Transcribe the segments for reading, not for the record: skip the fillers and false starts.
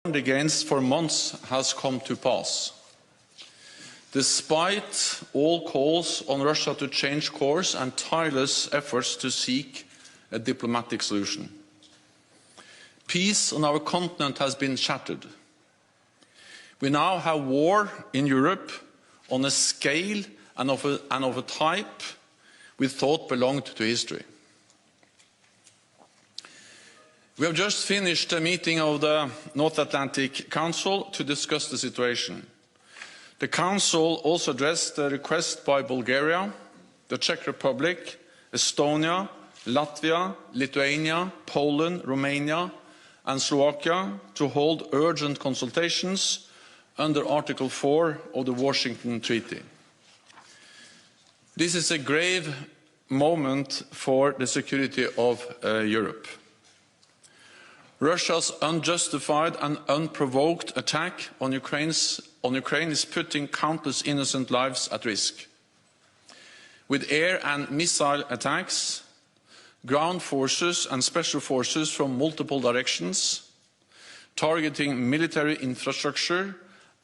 against for months has come to pass. Despite all calls on Russia to change course and tireless efforts to seek a diplomatic solution, peace on our continent has been shattered. We now have war in Europe on a scale and of a type we thought belonged to history. We have just finished a meeting of the North Atlantic Council to discuss the situation. The Council also addressed the request by Bulgaria, the Czech Republic, Estonia, Latvia, Lithuania, Poland, Romania and Slovakia to hold urgent consultations under Article 4 of the Washington Treaty. This is a grave moment for the security of Europe. Russia's unjustified and unprovoked attack on Ukraine is putting countless innocent lives at risk. With air and missile attacks, ground forces and special forces from multiple directions, targeting military infrastructure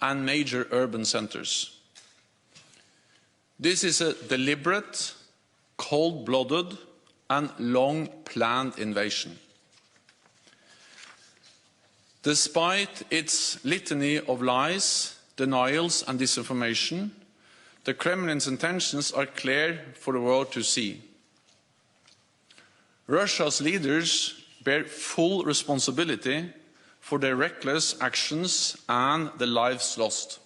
and major urban centers. This is a deliberate, cold-blooded and long-planned invasion. Despite its litany of lies, denials and disinformation, the Kremlin's intentions are clear for the world to see. Russia's leaders bear full responsibility for their reckless actions and the lives lost.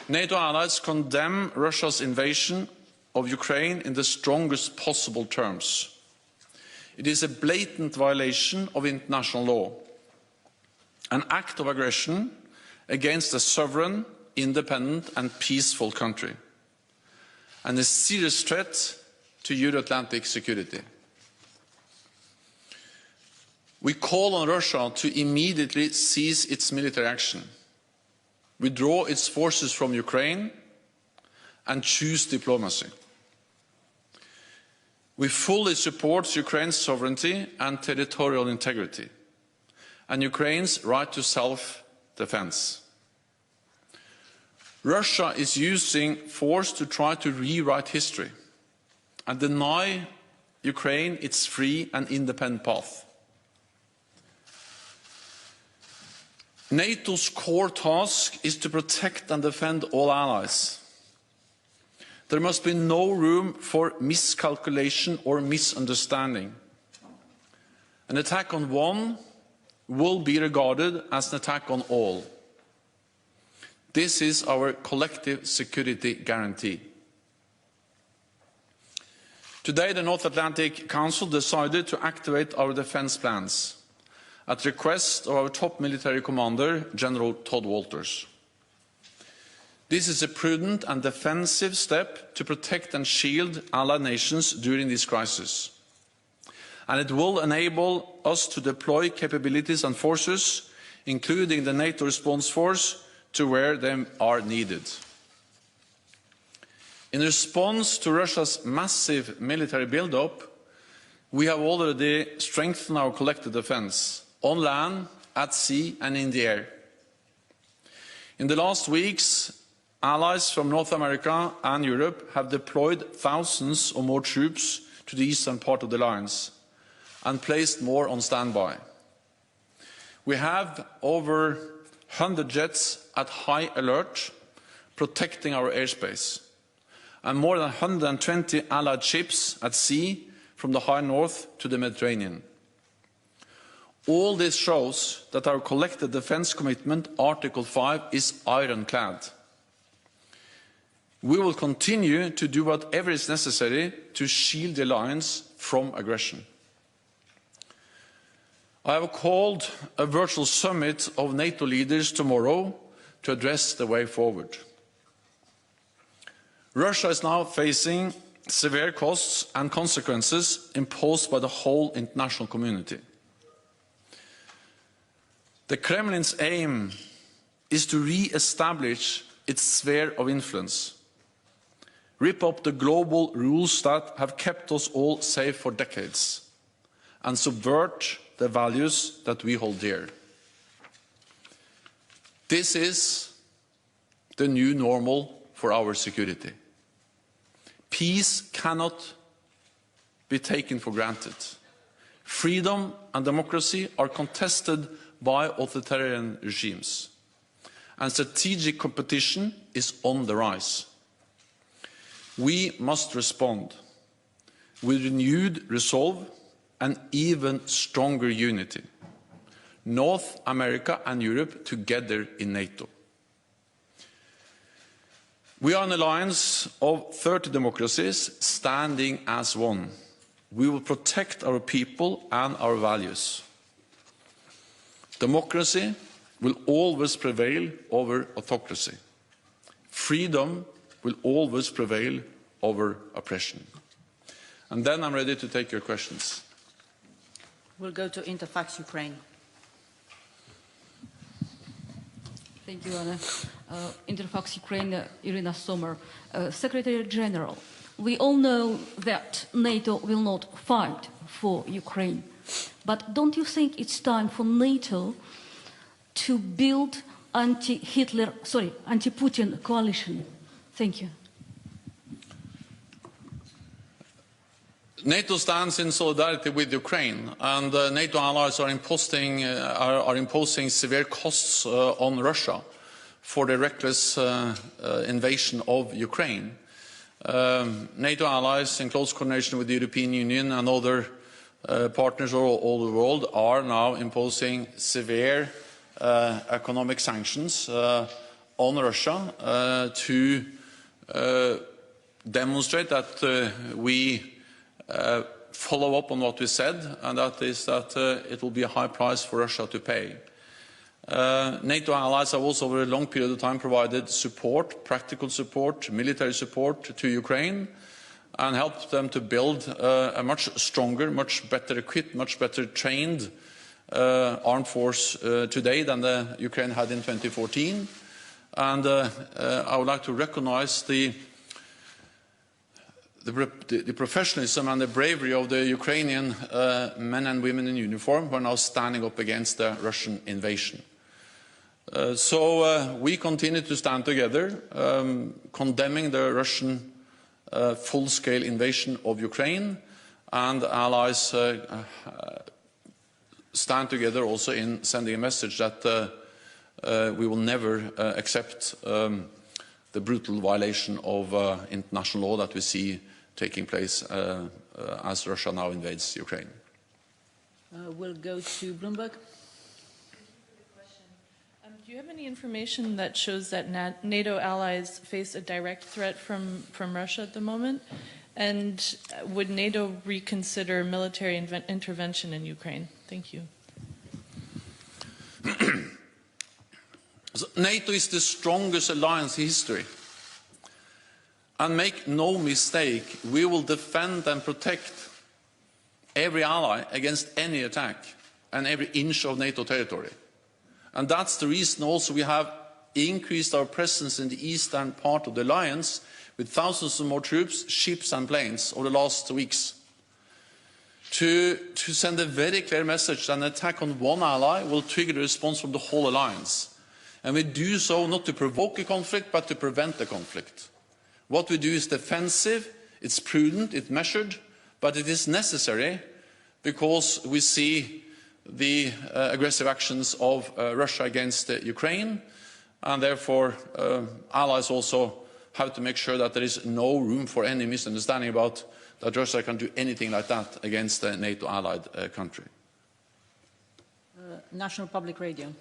NATO allies condemn Russia's invasion of Ukraine in the strongest possible terms. It is a blatant violation of international law, an act of aggression against a sovereign, independent and peaceful country, and a serious threat to Euro-Atlantic security. We call on Russia to immediately cease its military action, withdraw its forces from Ukraine and choose diplomacy. We fully support Ukraine's sovereignty and territorial integrity, and Ukraine's right to self-defense. Russia is using force to try to rewrite history and deny Ukraine its free and independent path. NATO's core task is to protect and defend all allies. There must be no room for miscalculation or misunderstanding. An attack on one will be regarded as an attack on all. This is our collective security guarantee. Today, the North Atlantic Council decided to activate our defense plans at the request of our top military commander, General Todd Walters. This is a prudent and defensive step to protect and shield allied nations during this crisis. And it will enable us to deploy capabilities and forces, including the NATO response force, to where they are needed. In response to Russia's massive military build-up, we have already strengthened our collective defense, on land, at sea and in the air. In the last weeks, allies from North America and Europe have deployed thousands or more troops to the eastern part of the alliance and placed more on standby. We have over 100 jets at high alert, protecting our airspace, and more than 120 allied ships at sea from the high north to the Mediterranean. All this shows that our collective defense commitment, Article 5, is ironclad. We will continue to do whatever is necessary to shield the alliance from aggression. I have called a virtual summit of NATO leaders tomorrow to address the way forward. Russia is now facing severe costs and consequences imposed by the whole international community. The Kremlin's aim is to re-establish its sphere of influence, rip up the global rules that have kept us all safe for decades, and subvert the values that we hold dear. This is the new normal for our security. Peace cannot be taken for granted. Freedom and democracy are contested by authoritarian regimes, and strategic competition is on the rise. We must respond with renewed resolve and even stronger unity. North America and Europe together in NATO. We are an alliance of 30 democracies standing as one. We will protect our people and our values. Democracy will always prevail over autocracy. Freedom will always prevail over oppression. And then I'm ready to take your questions. We'll go to Interfax Ukraine. Thank you, Anna. Interfax Ukraine, Irina Sommer. Secretary General, we all know that NATO will not fight for Ukraine. But don't you think it's time for NATO to build anti-Putin coalition? Thank you. NATO stands in solidarity with Ukraine, and NATO allies are imposing severe costs on Russia for the reckless invasion of Ukraine. NATO allies, in close coordination with the European Union and other partners all over the world, are now imposing severe economic sanctions on Russia to demonstrate that we follow up on what we said, and that is that it will be a high price for Russia to pay. NATO allies have also over a long period of time provided support, practical support, military support to Ukraine, and helped them to build a much stronger, much better equipped, much better trained armed force today than the Ukraine had in 2014. And I would like to recognize the professionalism and the bravery of the Ukrainian men and women in uniform who are now standing up against the Russian invasion. So we continue to stand together, condemning the Russian full-scale invasion of Ukraine, and allies stand together also in sending a message that we will never accept the brutal violation of international law that we see taking place as Russia now invades Ukraine. We'll go to Bloomberg. Do you have any information that shows that NATO allies face a direct threat from Russia at the moment? And would NATO reconsider military intervention in Ukraine? Thank you. NATO is the strongest alliance in history. And make no mistake, we will defend and protect every ally against any attack and every inch of NATO territory. And that's the reason also we have increased our presence in the eastern part of the alliance with thousands of more troops, ships and planes over the last weeks. To send a very clear message that an attack on one ally will trigger a response from the whole alliance. And we do so not to provoke a conflict, but to prevent a conflict. What we do is defensive, it's prudent, it's measured, but it is necessary because we see the aggressive actions of Russia against Ukraine, and therefore allies also have to make sure that there is no room for any misunderstanding about that Russia can do anything like that against a NATO allied country. National Public Radio.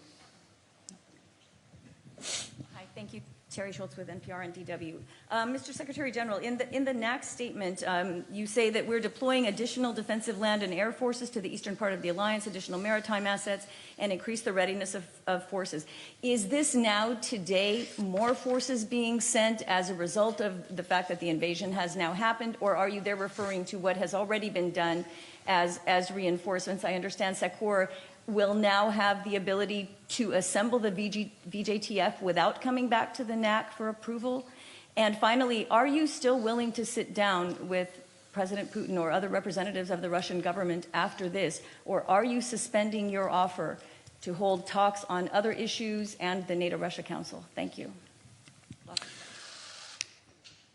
Hi, thank you. Terry Schultz with NPR and DW. Mr. Secretary General, in the NAC statement, you say that we're deploying additional defensive land and air forces to the eastern part of the alliance, additional maritime assets, and increase the readiness of forces. Is this now, today, more forces being sent as a result of the fact that the invasion has now happened, or are you there referring to what has already been done as reinforcements? I understand SACEUR will now have the ability to assemble the VJTF without coming back to the NAC for approval? And finally, are you still willing to sit down with President Putin or other representatives of the Russian government after this, or are you suspending your offer to hold talks on other issues and the NATO-Russia Council? Thank you.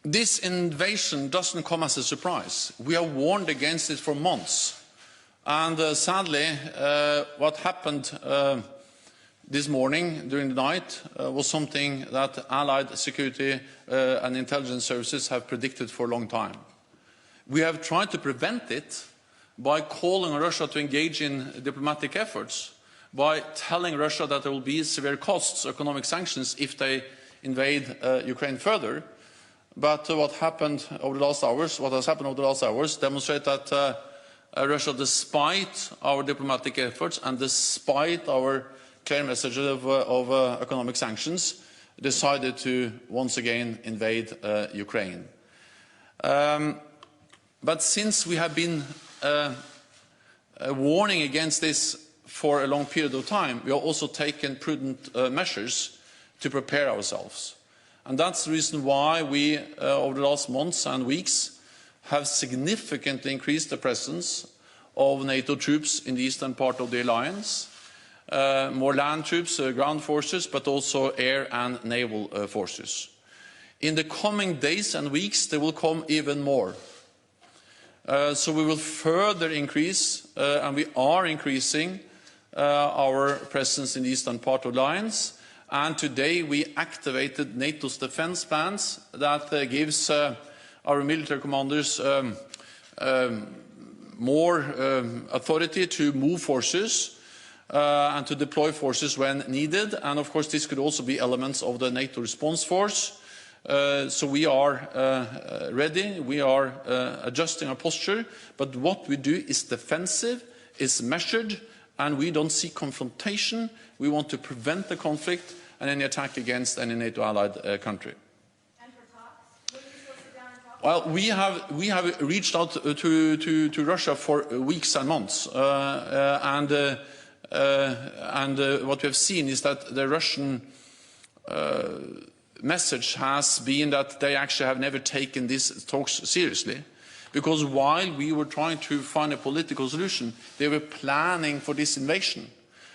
This invasion doesn't come as a surprise. We have warned against it for months. And sadly, what happened this morning during the night was something that Allied security and intelligence services have predicted for a long time. We have tried to prevent it by calling on Russia to engage in diplomatic efforts, by telling Russia that there will be severe costs, economic sanctions, if they invade Ukraine further. But what happened over the last hours, what has happened over the last hours, demonstrate that Russia, despite our diplomatic efforts and despite our clear message of economic sanctions, decided to once again invade Ukraine. But since we have been warning against this for a long period of time, we have also taken prudent measures to prepare ourselves. And that's the reason why we, over the last months and weeks, have significantly increased the presence of NATO troops in the eastern part of the alliance. More land troops, ground forces, but also air and naval forces. In the coming days and weeks, there will come even more. So we will further increase, and we are increasing, our presence in the eastern part of the alliance. And today we activated NATO's defense plans that gives our military commanders more authority to move forces and to deploy forces when needed. And of course this could also be elements of the NATO response force. So we are ready, we are adjusting our posture, but what we do is defensive, is measured, and we don't seek confrontation. We want to prevent the conflict and any attack against any NATO allied country. And for talks? Will you still sit down and talk? Well, we have reached out to Russia for weeks and months, and what we have seen is that the Russian message has been that they actually have never taken these talks seriously, because while we were trying to find a political solution, they were planning for this invasion.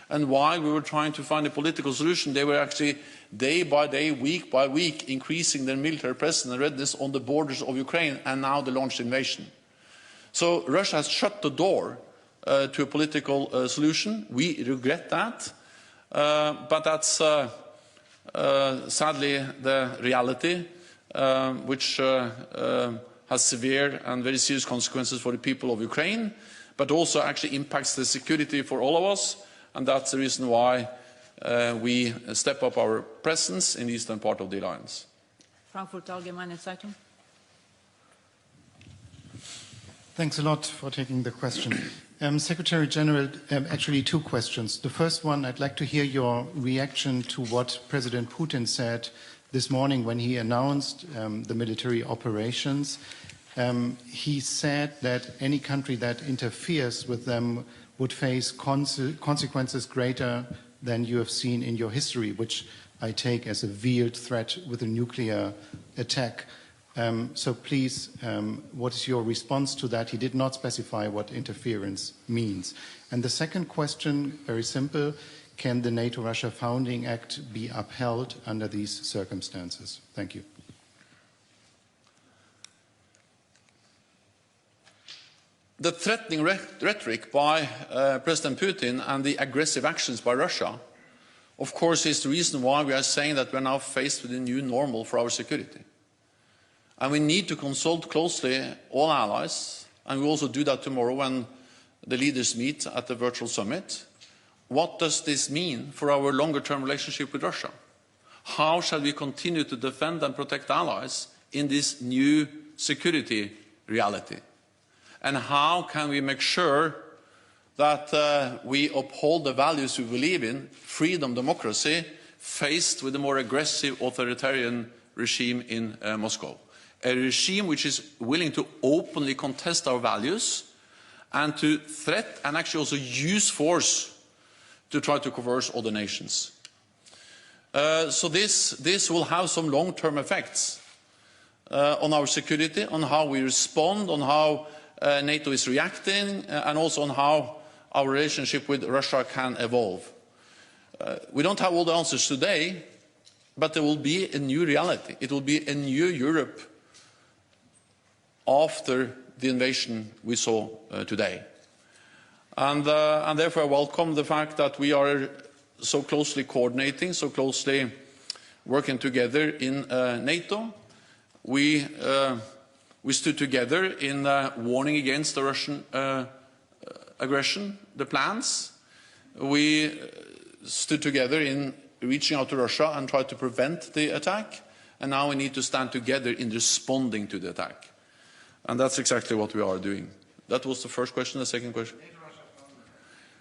And while we were trying to find a political solution, they were actually day by day, week by week, increasing their military presence and readiness on the borders of Ukraine, and now the launched invasion. So Russia has shut the door to a political solution. We regret that, but that's sadly the reality, which has severe and very serious consequences for the people of Ukraine, but also actually impacts the security for all of us. And that's the reason why we step up our presence in the eastern part of the alliance. Frankfurt Allgemeine Zeitung. Thanks a lot for taking the question. Secretary General, actually two questions. The first one, I'd like to hear your reaction to what President Putin said this morning when he announced the military operations. He said that any country that interferes with them would face consequences greater than you have seen in your history, which I take as a veiled threat with a nuclear attack. So please, what is your response to that? He did not specify what interference means. And the second question, very simple, can the NATO-Russia Founding Act be upheld under these circumstances? Thank you. The threatening rhetoric by President Putin and the aggressive actions by Russia, of course, is the reason why we are saying that we are now faced with a new normal for our security. And we need to consult closely all allies, and we also do that tomorrow when the leaders meet at the virtual summit. What does this mean for our longer-term relationship with Russia? How shall we continue to defend and protect allies in this new security reality? And how can we make sure that we uphold the values we believe in, freedom, democracy, faced with a more aggressive authoritarian regime in Moscow? A regime which is willing to openly contest our values and to threat and actually also use force to try to coerce other nations. So this will have some long-term effects on our security, on how we respond, on how NATO is reacting, and also on how our relationship with Russia can evolve. We don't have all the answers today, but there will be a new reality. It will be a new Europe after the invasion we saw today. And therefore I welcome the fact that we are so closely coordinating, so closely working together in NATO. We stood together in warning against the Russian aggression, the plans. We stood together in reaching out to Russia and tried to prevent the attack. And now we need to stand together in responding to the attack. And that's exactly what we are doing. That was the first question. The second question?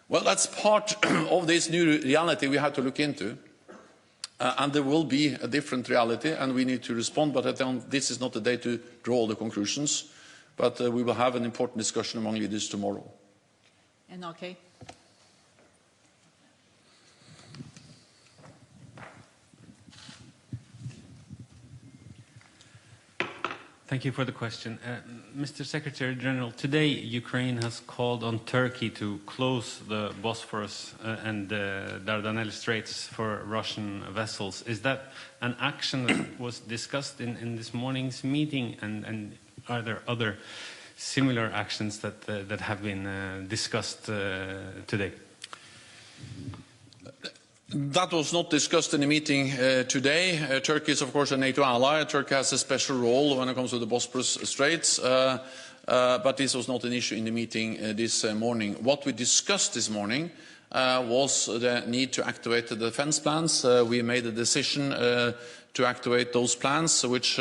Well, that's part of this new reality we have to look into. And there will be a different reality, and we need to respond. But this is not the day to draw all the conclusions. But we will have an important discussion among leaders tomorrow. And okay. Thank you for the question. Mr. Secretary General, today Ukraine has called on Turkey to close the Bosphorus and the Dardanelles Straits for Russian vessels. Is that an action that was discussed in this morning's meeting, and are there other similar actions that have been discussed today? That was not discussed in the meeting today. Turkey is, of course, a NATO ally. Turkey has a special role when it comes to the Bosporus Straits, but this was not an issue in the meeting this morning. What we discussed this morning was the need to activate the defense plans. We made a decision to activate those plans, which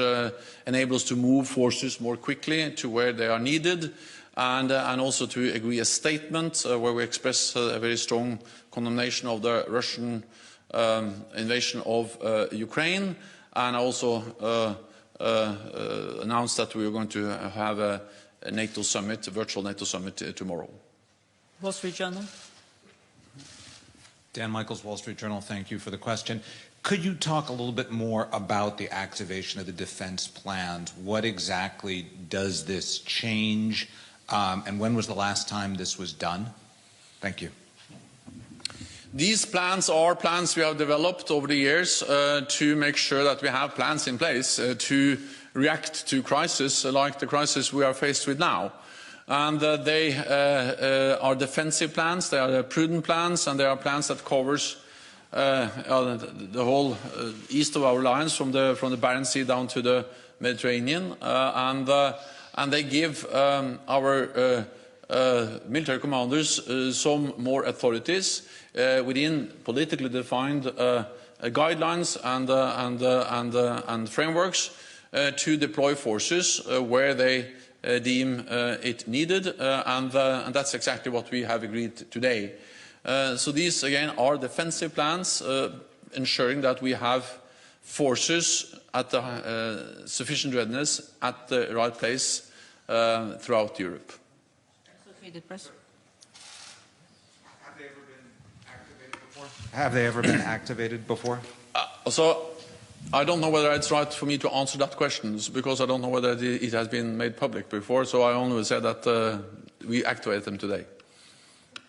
enable us to move forces more quickly to where they are needed, and also to agree a statement where we express a very strong condemnation of the Russian invasion of Ukraine, and also announced that we are going to have a NATO summit, a virtual NATO summit tomorrow. Wall Street Journal. Dan Michaels, Wall Street Journal, thank you for the question. Could you talk a little bit more about the activation of the defense plans? What exactly does this change? And when was the last time this was done? Thank you. These plans are plans we have developed over the years to make sure that we have plans in place to react to crises like the crisis we are faced with now. And they are defensive plans, they are prudent plans, and they are plans that covers the whole east of our lines from the Barents Sea down to the Mediterranean, and they give our military commanders some more authorities within politically defined guidelines and frameworks to deploy forces where they deem it needed, and that's exactly what we have agreed today. So these again are defensive plans, ensuring that we have forces at the sufficient readiness at the right place throughout Europe. Associated Press. Have they ever been activated before? So I don't know whether it's right for me to answer that question, because I don't know whether it has been made public before, so I only will say that we activated them today.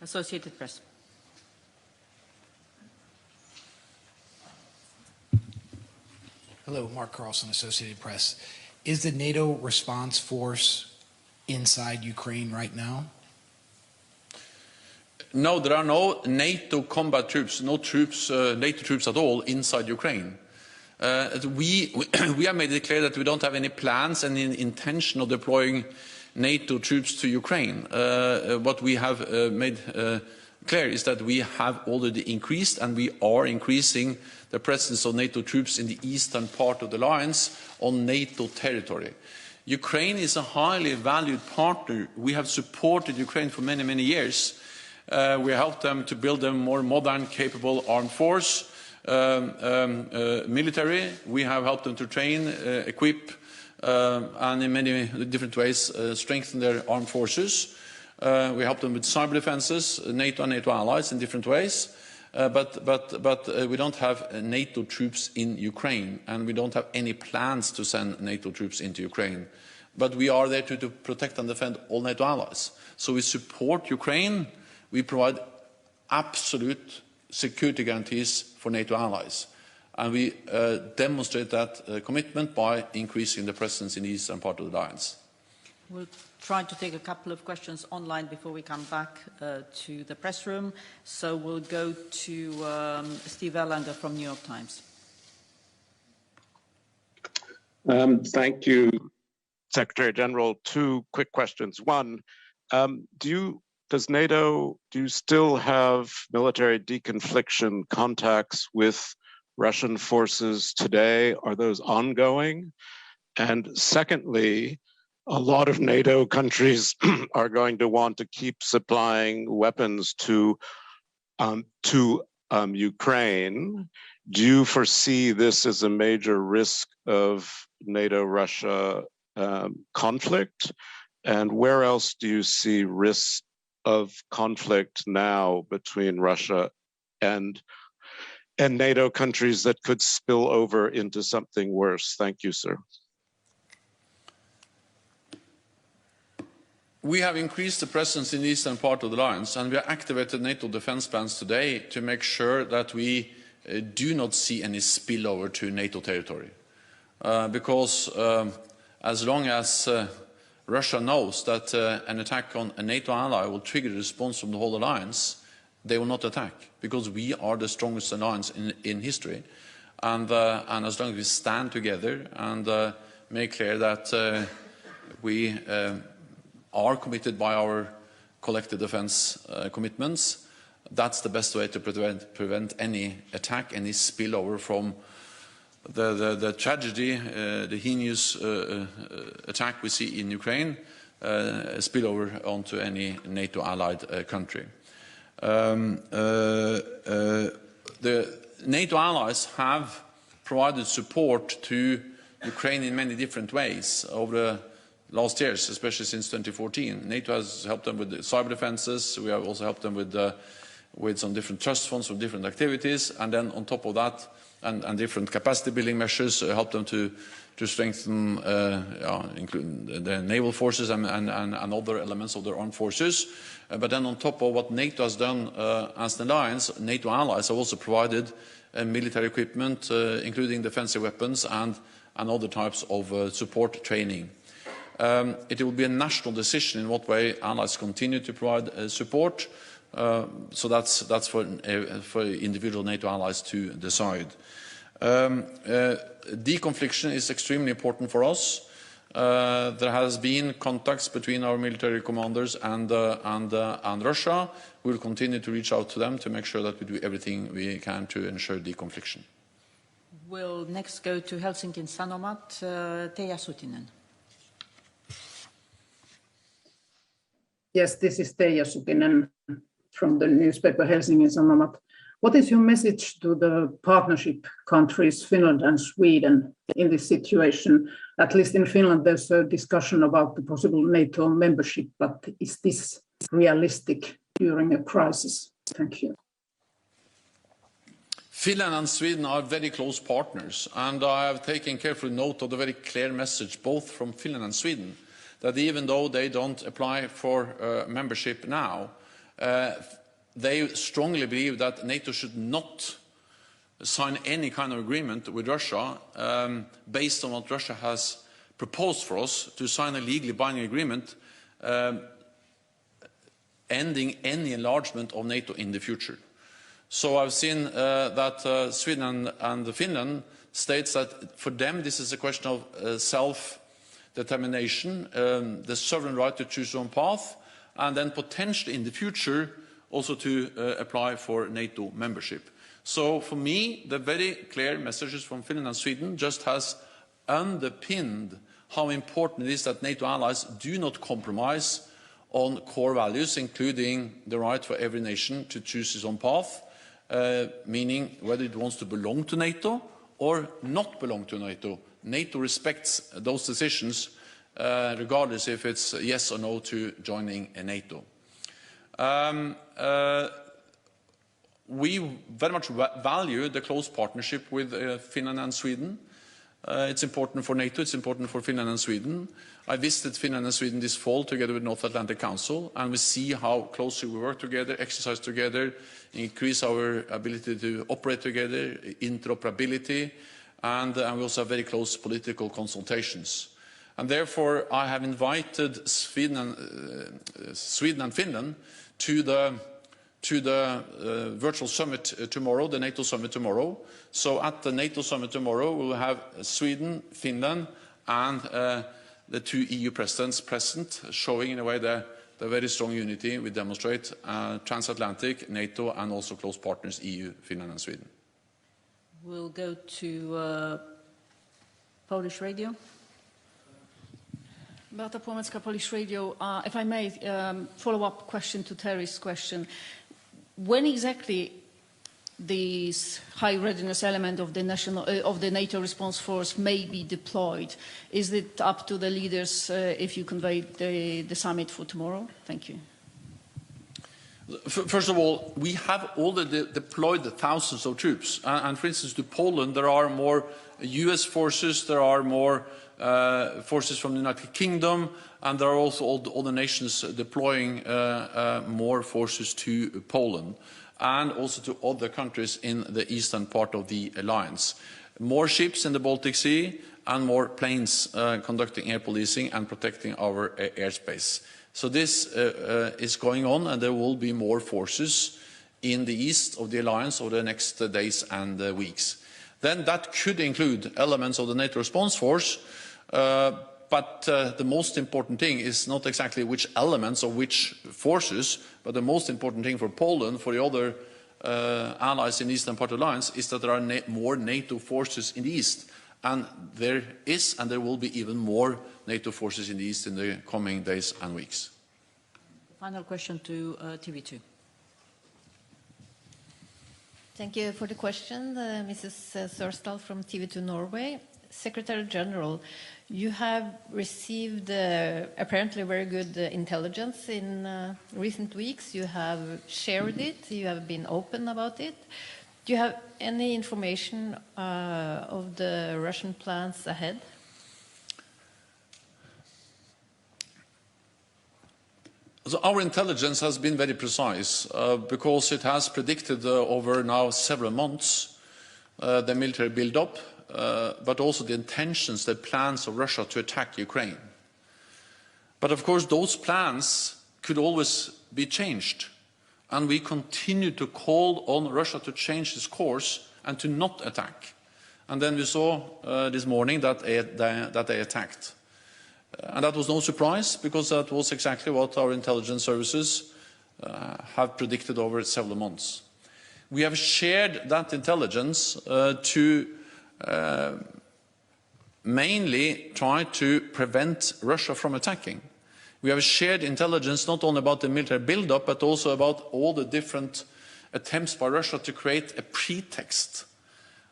Associated Press. Hello, Mark Carlson, Associated Press. Is the NATO response force inside Ukraine right now? No, there are no NATO combat troops, no troops, NATO troops at all inside Ukraine. We have made it clear that we don't have any plans and any intention of deploying NATO troops to Ukraine. What we have made clear is that we have already increased, and we are increasing the presence of NATO troops in the eastern part of the alliance on NATO territory. Ukraine is a highly valued partner. We have supported Ukraine for many, many years. We helped them to build a more modern, capable armed force, military. We have helped them to train, equip, and in many different ways strengthen their armed forces. We help them with cyber defenses, NATO and NATO allies in different ways. But we don't have NATO troops in Ukraine, and we don't have any plans to send NATO troops into Ukraine. But we are there to protect and defend all NATO allies. So we support Ukraine. We provide absolute security guarantees for NATO allies. And we demonstrate that commitment by increasing the presence in the eastern part of the alliance. We'll try to take a couple of questions online before we come back to the press room. So we'll go to Steve Erlanger from New York Times. Thank you, Secretary General. Two quick questions. One, do you still have military deconfliction contacts with Russian forces today? Are those ongoing? And secondly, a lot of NATO countries are going to want to keep supplying weapons to Ukraine. Do you foresee this as a major risk of NATO-Russia conflict? And where else do you see risks of conflict now between Russia and NATO countries that could spill over into something worse? Thank you, sir. We have increased the presence in the eastern part of the alliance, and we have activated NATO defense plans today to make sure that we do not see any spillover to NATO territory. Because as long as Russia knows that an attack on a NATO ally will trigger a response from the whole alliance, they will not attack, because we are the strongest alliance in history. And as long as we stand together and make clear that we are committed by our collective defense commitments, that's the best way to prevent any attack, any spillover from the tragedy, the heinous attack we see in Ukraine, spillover onto any NATO allied country. The NATO allies have provided support to Ukraine in many different ways over the last years, especially since 2014. NATO has helped them with the cyber defenses. We have also helped them with some different trust funds for different activities, and then on top of that, and different capacity building measures help them to strengthen, including the naval forces and other elements of their armed forces. But then on top of what NATO has done as an alliance, NATO allies have also provided military equipment, including defensive weapons and other types of support training. It will be a national decision in what way allies continue to provide support. So that's for individual NATO allies to decide. Deconfliction is extremely important for us. There has been contacts between our military commanders and Russia. We will continue to reach out to them to make sure that we do everything we can to ensure deconfliction. We'll next go to Helsingin Sanomat, Teija Sutinen. Yes, this is Teija Sutinen from the newspaper Helsingin Sanomat. What is your message to the partnership countries, Finland and Sweden, in this situation? At least in Finland, there's a discussion about the possible NATO membership, but is this realistic during a crisis? Thank you. Finland and Sweden are very close partners, and I have taken careful note of the very clear message, both from Finland and Sweden, that even though they don't apply for membership now, they strongly believe that NATO should not sign any kind of agreement with Russia based on what Russia has proposed for us, to sign a legally binding agreement ending any enlargement of NATO in the future. So I've seen that Sweden and Finland states that for them this is a question of self-determination, the sovereign right to choose their own path, and then potentially in the future also to apply for NATO membership. So for me, the very clear messages from Finland and Sweden just has underpinned how important it is that NATO allies do not compromise on core values, including the right for every nation to choose its own path, meaning whether it wants to belong to NATO or not belong to NATO. NATO respects those decisions, regardless if it's yes or no to joining a NATO. We very much value the close partnership with Finland and Sweden. It's important for NATO, it's important for Finland and Sweden. I visited Finland and Sweden this fall together with North Atlantic Council, and we see how closely we work together, exercise together, increase our ability to operate together, interoperability, and we also have very close political consultations. And therefore, I have invited Sweden and Finland to the virtual summit tomorrow, the NATO summit tomorrow. So at the NATO summit tomorrow, we will have Sweden, Finland, and the two EU presidents present, showing in a way the very strong unity we demonstrate, transatlantic, NATO, and also close partners, EU, Finland, and Sweden. We'll go to Polish radio. Beata Płomecka, Polish Radio. If I may, follow-up question to Terry's question. When exactly this high readiness element of the NATO response force may be deployed? Is it up to the leaders if you convey the summit for tomorrow? Thank you. First of all, we have already deployed thousands of troops. And for instance, to Poland, there are more US forces, there are more forces from the United Kingdom, and there are also all the nations deploying more forces to Poland, and also to other countries in the eastern part of the alliance. More ships in the Baltic Sea, and more planes conducting air policing and protecting our airspace. So this is going on, and there will be more forces in the east of the alliance over the next days and weeks. Then that could include elements of the NATO response force, but the most important thing is not exactly which elements or which forces, but the most important thing for Poland, for the other allies in the eastern part of the alliance, is that there are more NATO forces in the east. And there is, and there will be even more NATO forces in the east in the coming days and weeks. Final question to TV2. Thank you for the question, Mrs. Sørsdal from TV2 Norway. Secretary General, you have received apparently very good intelligence in recent weeks. You have shared it, you have been open about it. Do you have any information of the Russian plans ahead? So our intelligence has been very precise because it has predicted over now several months the military build-up, but also the intentions, the plans of Russia to attack Ukraine. But of course those plans could always be changed. And we continue to call on Russia to change its course and to not attack. And then we saw this morning that they attacked. And that was no surprise, because that was exactly what our intelligence services have predicted over several months. We have shared that intelligence to mainly try to prevent Russia from attacking. We have shared intelligence not only about the military build-up, but also about all the different attempts by Russia to create a pretext,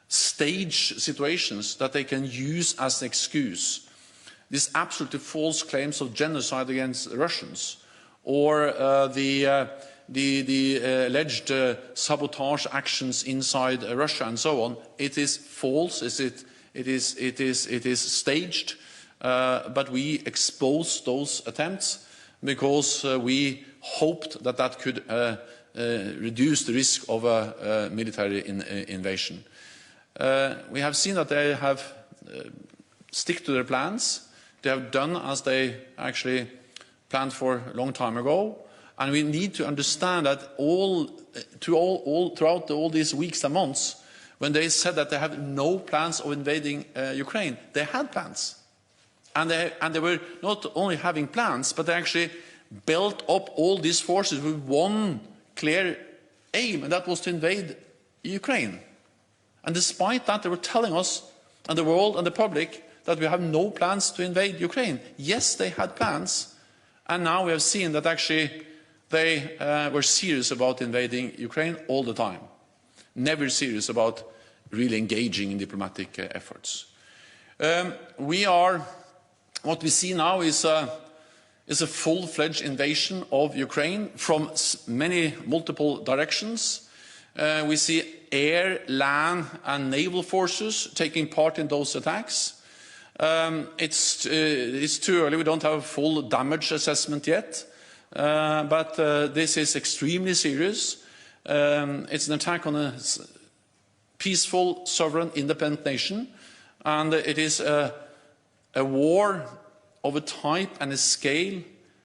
stage situations that they can use as an excuse. These absolutely false claims of genocide against Russians, or the alleged sabotage actions inside Russia and so on. It is false. It is staged. But we exposed those attempts because we hoped that that could reduce the risk of a military invasion. We have seen that they have stick to their plans. They have done as they actually planned for a long time ago. And we need to understand that throughout all these weeks and months, when they said that they have no plans of invading Ukraine, they had plans. And they were not only having plans, but they actually built up all these forces with one clear aim, and that was to invade Ukraine. And despite that, they were telling us and the world and the public that we have no plans to invade Ukraine. Yes, they had plans, and now we have seen that actually they were serious about invading Ukraine all the time, never serious about really engaging in diplomatic efforts. What we see now is a full-fledged invasion of Ukraine from multiple directions. We see air, land, and naval forces taking part in those attacks. It's too early. We don't have a full damage assessment yet, but this is extremely serious. It's an attack on a peaceful, sovereign, independent nation, and it is a war of a type and a scale